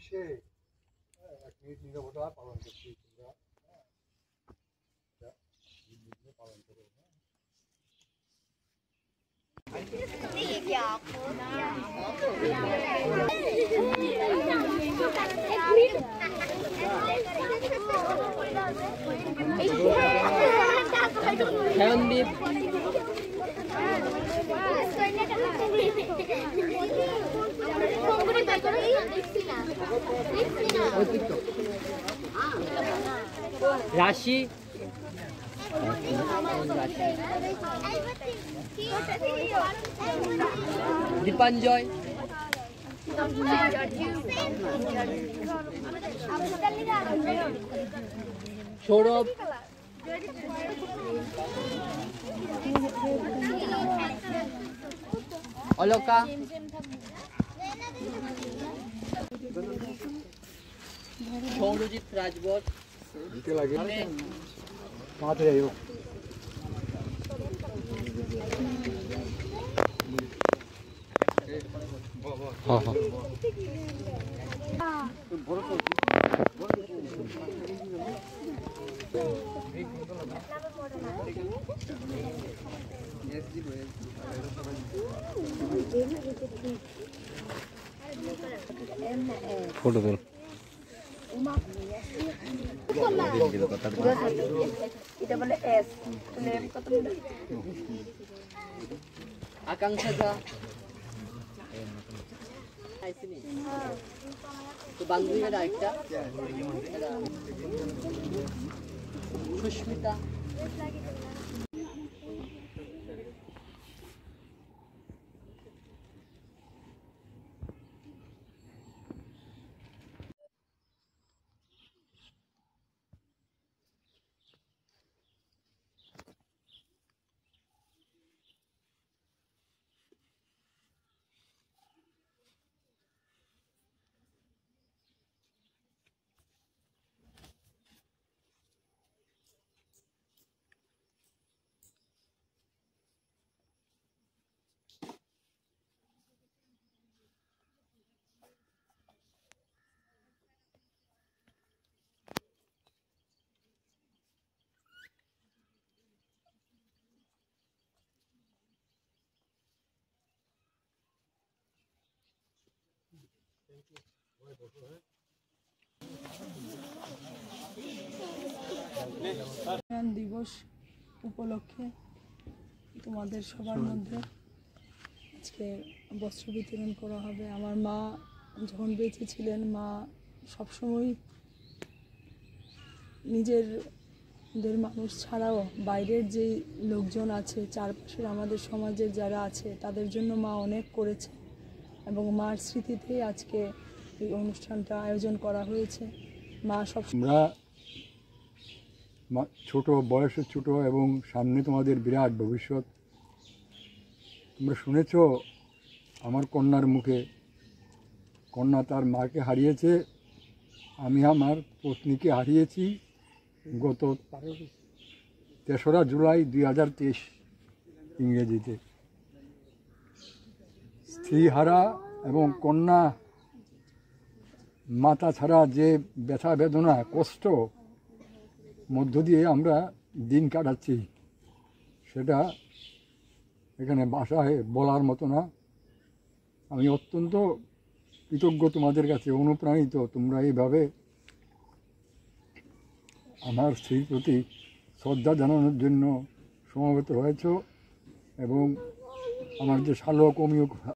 নির্বিশেষে 1 মিনিট নীরবতা পালন করছি। তোমরা নির্বিঘ্নে পালন করো। রাশি দীপাঞ্জয় সৌরভ অলকা সৌরজিৎ রাজবর ফটো তোল আকাঙ্ক্ষা ঝা তো বান্ধবীর আরেকটা সুস্মিতা দিবস উপলক্ষে তোমাদের সবার মধ্যে আজকে বস্ত্র বিতরণ করা হবে। আমার মা যখন বেঁচে ছিলেন, মা সবসময় নিজেদের মানুষ ছাড়াও বাইরের যে লোকজন আছে, চারপাশের আমাদের সমাজের যারা আছে, তাদের জন্য মা অনেক করেছে এবং মার স্মৃতিতেই আজকে এই অনুষ্ঠানটা আয়োজন করা হয়েছে। মা সব আমরা ছোট বয়সে ছোট এবং সামনে তোমাদের বিরাট ভবিষ্যৎ। তোমরা শুনেছ আমার কন্যার মুখে, কন্যা তার মাকে হারিয়েছে, আমি আমার পত্নীকে হারিয়েছি গত 3রা জুলাই 2023 ইংরেজিতে। স্ত্রীহারা এবং কন্যা মাতা ছাড়া যে ব্যথা বেদনা কষ্ট মধ্য দিয়ে আমরা দিন কাটাচ্ছি, সেটা এখানে ভাষায় বলার মতো না। আমি অত্যন্ত কৃতজ্ঞ তোমাদের কাছে, অনুপ্রাণিত তোমরা এইভাবে আমার স্ত্রীর প্রতি শ্রদ্ধা জানানোর জন্য সমবেত হয়েছ এবং আমার যে শালক অমিয়